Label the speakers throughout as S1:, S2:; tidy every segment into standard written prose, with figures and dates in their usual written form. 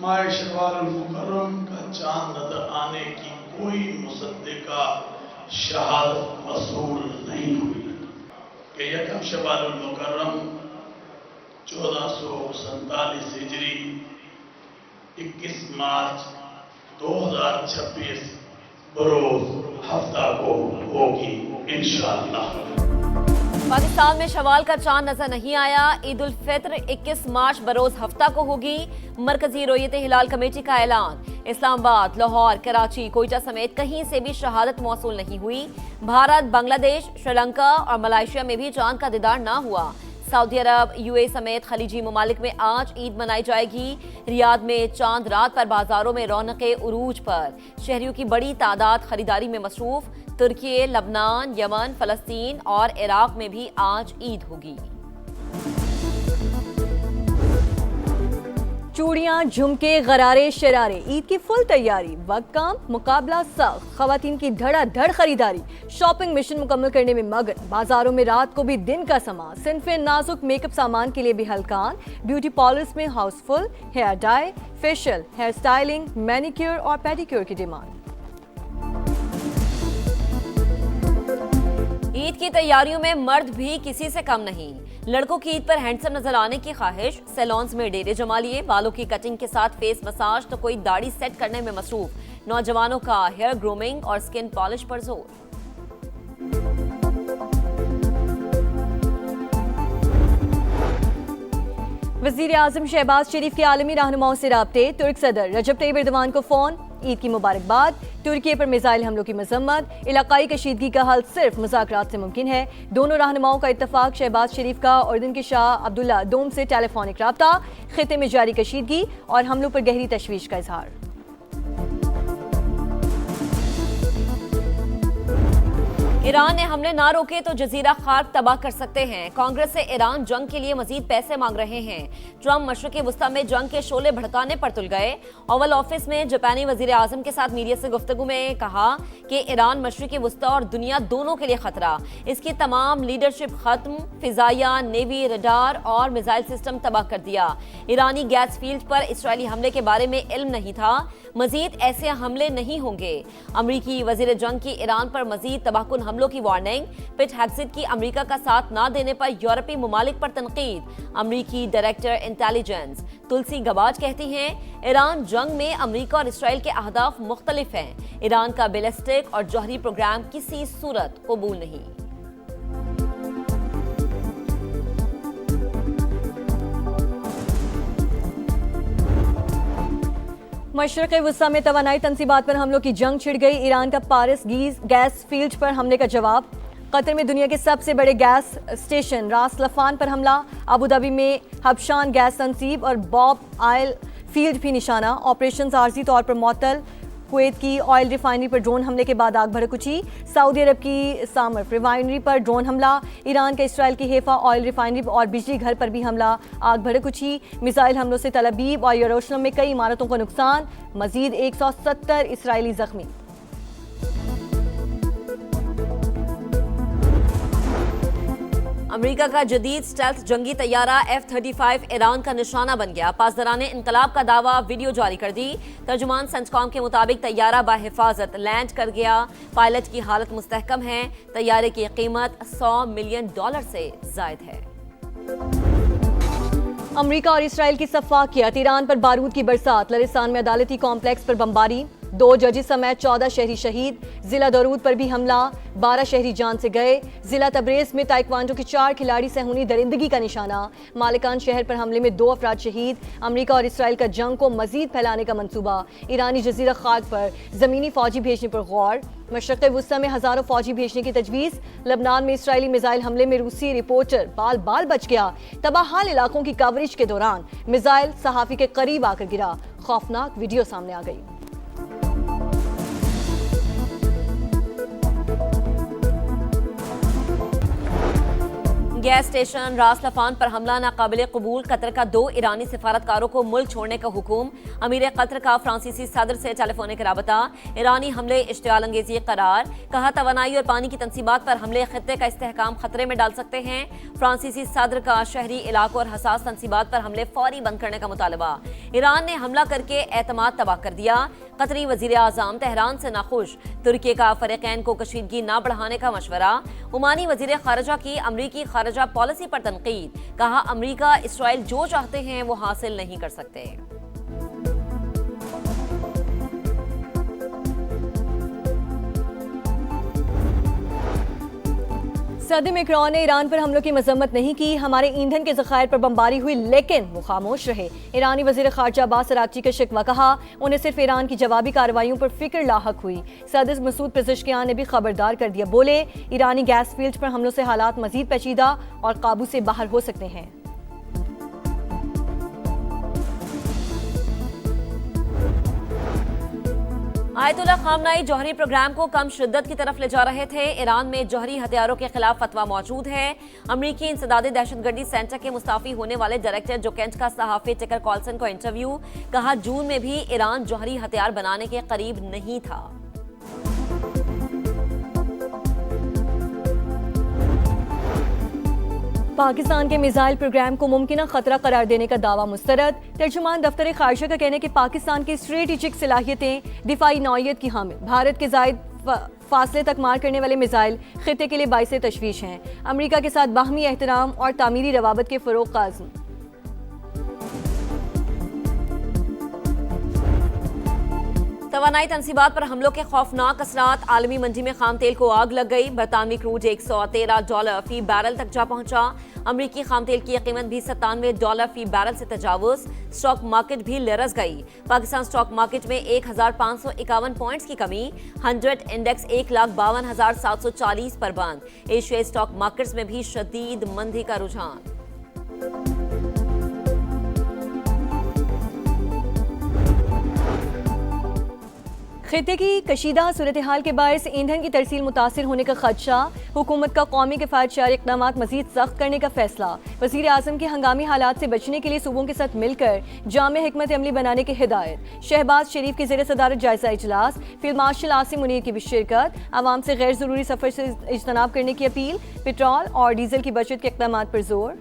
S1: माह शवाल मुकर्रम का चांद नजर आने की कोई मुसद्दिका शहादत मसूल नहीं हुई कि यकम शवाल मुकर्रम 1447 हिजरी 21 मार्च 2026 बरोज हफ्ता को होगी इंशाअल्लाह।
S2: पाकिस्तान में शवाल का चांद नजर नहीं आया। ईद उल फित्र 21 मार्च बरोज हफ्ता को होगी। मरकजी रोयत हिलाल कमेटी का ऐलान। इस्लामाबाद, लाहौर, कराची, कोयटा समेत कहीं से भी शहादत मौसूल नहीं हुई। भारत, बांग्लादेश, श्रीलंका और मलेशिया में भी चांद का दीदार ना हुआ। सऊदी अरब, यूएई समेत खलीजी ममालिक में आज ईद मनाई जाएगी। रियाद में चांद रात पर बाजारों में रौनकें उरूज पर। शहरियों की बड़ी तादाद खरीदारी में मसरूफ। तुर्की, लबनान, यमन, फलस्तीन और इराक में भी आज ईद होगी। चूड़ियां, झुमके, गरारे, शरारे, ईद की फुल तैयारी। वक्त कम, मुकाबला सख्त। खवातीन की धड़ाधड़ खरीदारी। शॉपिंग मिशन मुकम्मल करने में मगन। बाजारों में रात को भी दिन का समा। सिनफे नाजुक मेकअप सामान के लिए भी हलकान। ब्यूटी पार्लर्स में housefull. Hair dye, facial, hair styling, manicure और पेडिक्योर की डिमांड। ईद की तैयारियों में मर्द भी किसी से कम नहीं। लड़कों की ईद पर हैंडसम नजर आने की ख्वाहिश। सैलून्स में डेरे जमा लिए। बालों की कटिंग के साथ फेस मसाज तो कोई दाढ़ी सेट करने में मसरूफ। नौजवानों का हेयर ग्रूमिंग और स्किन पॉलिश पर जोर। वजीर आजम शहबाज शरीफ के आलमी रहनुमाओं से राब्ते। तुर्क सदर रजब तैयब एर्दोगान को फोन। ईद की मुबारकबाद। तुर्की पर मिसाइल हमलों की मजम्मत। इलाकाई कशीदगी का हल सिर्फ मुज़ाकरात से मुमकिन है। दोनों रहनुमाओं का इत्तफाक। शहबाज शरीफ का उर्दन के शाह अब्दुल्ला दोम से टेलीफोनिक राब्ता। खिते में जारी कशीदगी और हमलों पर गहरी तशवीश का इजहार। ईरान ने हमले ना रोके तो जजीरा खार्क तबाह कर सकते हैं। कांग्रेस से ईरान जंग के लिए मजीद पैसे मांग रहे हैं। ट्रंप मशरक़ी वस्ता में जंग के शोले भड़काने पर तुल गए। ओवल ऑफिस में जापानी वजीर आजम के साथ मीडिया से गुफ्तगू में कहा कि ईरान मशरक़ी वस्ता और दुनिया दोनों के लिए खतरा। इसकी तमाम लीडरशिप खत्म। फिजाइया, नेवी, रडार और मिसाइल सिस्टम तबाह कर दिया। ईरानी गैस फील्ड पर इसराइली हमले के बारे में इल्म नहीं था। मजीद ऐसे हमले नहीं होंगे। अमरीकी वजीर जंग की ईरान पर मजीद तबाहकुन हमलों की वार्निंग। पिट हेग्सेट की अमरीका का साथ ना देने पर यूरोपीय ममालिक पर तनकीद। अमरीकी डायरेक्टर इंटेलिजेंस तुलसी गबाज कहती हैं ईरान जंग में अमरीका और इसराइल के अहदाफ मुख्तलिफ हैं। ईरान का बैलिस्टिक और जौहरी प्रोग्राम किसी सूरत कबूल नहीं। मशरक़ वस्ता में तवानाई तंसीबात पर हमलों की जंग छिड़ गई। ईरान का पारिस गैस फील्ड पर हमले का जवाब। कतर में दुनिया के सबसे बड़े गैस स्टेशन रास लफान पर हमला। अबू धाबी में हबशान गैस तंसीब और बॉब ऑयल फील्ड भी निशाना। ऑपरेशन आर्जी तौर पर मुअत्तल। कुवैत की ऑयल रिफाइनरी पर ड्रोन हमले के बाद आग भड़क उठी। सऊदी अरब की सामर रिफाइनरी पर ड्रोन हमला। ईरान के इसराइल की हेफा ऑयल रिफाइनरी और बिजली घर पर भी हमला, आग भड़क उठी। मिसाइल हमलों से तल अबीब और यरूशलेम में कई इमारतों को नुकसान। मजीद 170 इसराइली जख्मी। अमेरिका का जदीद स्टेल्थ जंगी तैयारा F-35 ईरान का निशाना बन गया। पासदारान ने इनकलाब का दावा वीडियो जारी कर दी। तर्जुमान सेंसकॉम के मुताबिक तैयारा बाहिफाजत लैंड कर गया। पायलट की हालत मुस्तहकम है। तैयारे की कीमत $100 मिलियन से जायद है। अमेरिका और इसराइल की सफाकियत। ईरान पर बारूद की बरसात। लरिस्तान में अदालती कॉम्प्लेक्स पर बमबारी। 2 जजेस समेत 14 शहरी शहीद। जिला दरूद पर भी हमला। 12 शहरी जान से गए। जिला तबरेज में ताइक्वांडो के 4 खिलाड़ी सेहूनी दरिंदगी का निशाना। मालिकान शहर पर हमले में 2 अफराद शहीद। अमेरिका और इसराइल का जंग को मजीद फैलाने का मंसूबा। ईरानी जजीरा खाक पर जमीनी फौजी भेजने पर गौर। मशरक़ वस्ता में हजारों फौजी भेजने की तजवीज़। लबनान में इसराइली मिसाइल हमले में रूसी रिपोर्टर बाल बाल बच गया। तबाहाल इलाकों की कवरेज के दौरान मिसाइल सहाफ़ी के करीब आकर गिरा। खौफनाक वीडियो सामने आ गई। गैस स्टेशन रास लफान पर हमला नाकाबिले कबूल। कतर का 2 ईरानी सिफारतकारों को मुल्क छोड़ने का हुक्म। अमीर कतर का फ्रांसीसी सदर से टेलीफोनिक राबता। ईरानी हमले इश्तियाल अंगेजी करार। कहा तवानाई और पानी की तनसीबात पर हमले खत्ते का इस्तेहकाम खतरे में डाल सकते हैं। फ्रांसीसी सदर का शहरी इलाकों और हसास तनसीबात पर हमले फौरी बंद करने का मुतालबा। ईरान ने हमला करके एतमाद तबाह कर दिया। कतरी वजीर आजम तेहरान से नाखुश। तुर्की का फरीकैन को कशीदगी न बढ़ाने का मशवरा। ओमानी वजीर खारजा की अमरीकी खारजा पॉलिसी पर तनकीद। कहा अमरीका इसराइल जो चाहते हैं वो हासिल नहीं कर सकते।
S3: सदर मैक्रोन ने ईरान पर हमलों की मजम्मत नहीं की। हमारे ईंधन के ज़खायर पर बमबारी हुई लेकिन वो खामोश रहे। ईरानी वज़ीर ख़ारजा अब्बास अराग़ची का शिकवा। कहा उन्हें सिर्फ ईरान की जवाबी कार्रवाइयों पर फिक्र लाहक हुई। सदर मसूद पेज़ेश्कियान ने भी खबरदार कर दिया। बोले ईरानी गैस फील्ड पर हमलों से हालात मजीद पेचीदा और काबू से बाहर हो सकते हैं।
S2: आयतुल्लाह खामनाई जौहरी प्रोग्राम को कम शिद्दत की तरफ ले जा रहे थे। ईरान में जौहरी हथियारों के खिलाफ फतवा मौजूद है। अमरीकी इंसदादी दहशतगर्दी सेंटर के मुस्ताफी होने वाले डायरेक्टर जोकेंट का सहाफी टिकर कॉल्सन को इंटरव्यू। कहा जून में भी ईरान जौहरी हथियार बनाने के करीब नहीं था।
S3: पाकिस्तान के मिसाइल प्रोग्राम को मुमकिन खतरा करार देने का दावा मुस्तरद। तर्जुमान दफ्तर खारजा का कहना है कि पाकिस्तान की स्ट्रेटेजिक सलाहियतें दिफाई नौइयत की हामिल। भारत के जायद फासले तक मार करने वाले मिसाइल खित्ते के लिए बाइसे तशवीश हैं। अमरीका के साथ बाहमी एहतराम और तामीरी रवाबत के फरोग का अज़्म।
S2: तवानाई तनसीबात पर हमलों के खौफनाक असरात। आलमी मंडी में खाम तेल को आग लग गई। बरतानवी क्रूड $113 फी बैरल तक जा पहुंचा। अमरीकी खाम तेल की कीमत भी $97 फी बैरल से तजावुज। स्टॉक मार्केट भी लरस गई। पाकिस्तान स्टॉक मार्केट में 1551 पॉइंट्स की कमी। 100 इंडेक्स 1,52,740 पर बंद। एशियाई स्टॉक मार्केट्स में भी शदीद मंदी का रुझान।
S3: खित्ते की कशीदा सूरत हाल के बायस ईंधन की तरसील मुतासिर होने का खदशा। हुकूमत का कौमी किफ़ायतशारी इक़दाम मज़ीद सख्त करने का फैसला। वज़ीर आज़म की हंगामी हालात से बचने के लिए सूबों के साथ मिलकर जामे हिकमत अमली बनाने की हिदायत। शहबाज शरीफ की ज़ेर सदारत जायज़ा इजलास। फील्ड मार्शल आसिम मुनीर की भी शिरकत। आवाम से गैर ज़रूरी सफ़र से इज्तनाब करने की अपील। पेट्रोल और डीजल की बचत के इक़दाम पर जोर।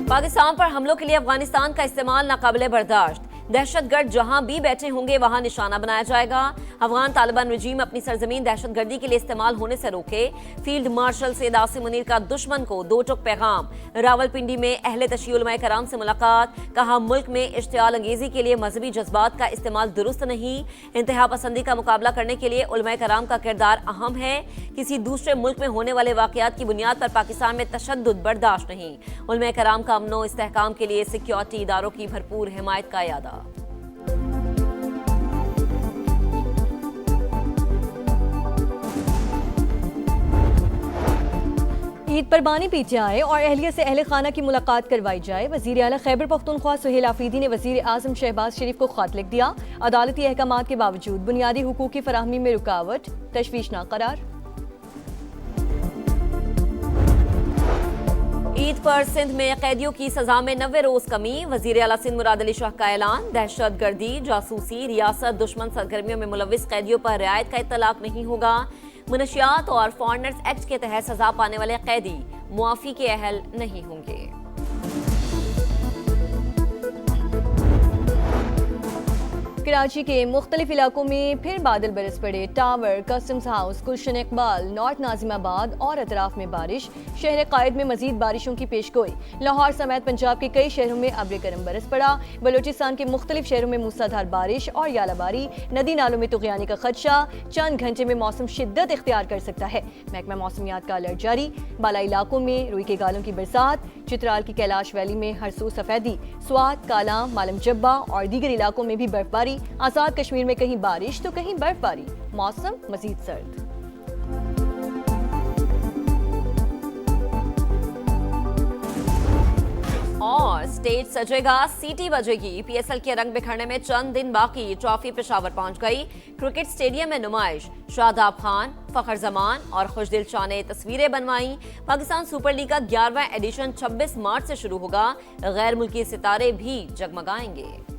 S2: पाकिस्तान पर हमलों के लिए अफगानिस्तान का इस्तेमाल नाकाबिले बर्दाश्त। दहशतगर्द जहां भी बैठे होंगे वहां निशाना बनाया जाएगा। अफगान तालिबान रजीम अपनी सरजमीन दहशतगर्दी के लिए इस्तेमाल होने से रोके। फील्ड मार्शल सैयद आसिम मुनीर का दुश्मन को 2 टुक पैगाम। रावलपिंडी में अहले तशय्युअ उलमाए कराम से मुलाकात। कहा मुल्क में इश्तियाल अंगेजी के लिए मजहबी जज्बात का इस्तेमाल दुरुस्त नहीं। इंतहा पसंदी का मुकाबला करने के लिए उलमाए कराम का किरदार अहम है। किसी दूसरे मुल्क में होने वाले वाकयात की बुनियाद पर पाकिस्तान में तशद्दुद बर्दाश्त नहीं। उलमाए कराम का अमनो इस्तेहकाम के लिए सिक्योरिटी इदारों की भरपूर हिमायत का यादा।
S3: ईद पर बानी पी जाए और अहलिया से अहले खाना की मुलाकात करवाई जाए। वज़ीर आला खैबर पख्तूनख्वा सुहेल आफरीदी ने वज़ीर आज़म शहबाज शरीफ को खत लिख दिया। अदालती अहकामात के बावजूद बुनियादी हुकूक की फराहमी में रुकावट, तशवीशनाक करार।
S2: ईद पर सिंध में कैदियों की सजा में 90 रोज कमी। वजीर आला सिंध मुराद अली शाह का ऐलान। दहशत गर्दी, जासूसी, रियासत दुश्मन सरगर्मियों में मुलविस कैदियों पर रियायत का इतलाक नहीं होगा। मुनशियात और फॉरेनर्स एक्ट के तहत सजा पाने वाले कैदी मुआफी के अहल नहीं होंगे।
S3: कराची के मुख्तलिफ इलाकों में फिर बादल बरस पड़े। टावर, कस्टम्स हाउस, गुलशन इकबाल, नॉर्थ नाजिमाबाद और अतराफ में बारिश। शहर कायद में मजीद बारिशों की पेशगोई। लाहौर समेत पंजाब के कई शहरों में अब्र करम बरस पड़ा। बलोचिस्तान के मुख्तलिफ शहरों में मूसलाधार बारिश और यालाबारी। नदी नालों में तुगयानी का खदशा। चंद घंटे में मौसम शिद्दत इख्तियार कर सकता है। महकमा मौसमियात का अलर्ट जारी। बालाई इलाकों में रुई के गालों की बरसात। चित्राल की कैलाश वैली में हरसू सफेदी। स्वात, कालाम, मालम जब्बा और दीगर इलाकों में भी बर्फबारी। आजाद कश्मीर में कहीं बारिश तो कहीं बर्फबारी। मौसम मजीद सर्द।
S2: और स्टेज सजेगा, सीटी बजेगी। पीएसएल के रंग बिखरने में चंद दिन बाकी, ट्रॉफी पेशावर पहुंच गई। क्रिकेट स्टेडियम में नुमाइश, शादाब खान, फखर जमान और खुशदिल शाह ने तस्वीरें बनवाई। पाकिस्तान सुपर लीग का 11वां एडिशन 26 मार्च से शुरू होगा। गैर मुल्की सितारे भी जगमगाएंगे।